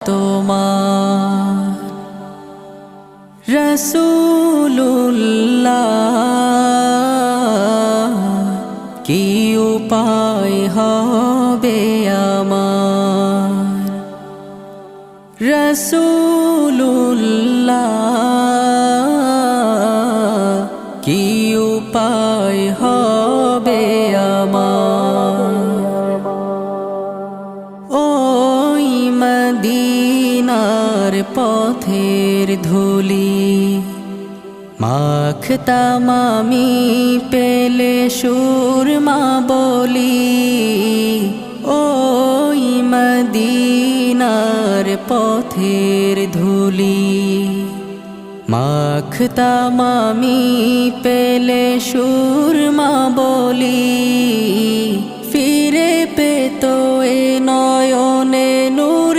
তোমার রাসূলুল্লাহ কি উপায় হবে আমার রাসূলুল্লাহ কি উপায় হবে আমার ওই মদিনার পথের ধুলি মাখতাম আমি পেলে সুরমা বলি ওই মদিনার পথের ধুলি মাখতাম আমি পেলে সুরমা বলি ফিরে পেতো এ নয়নে নূর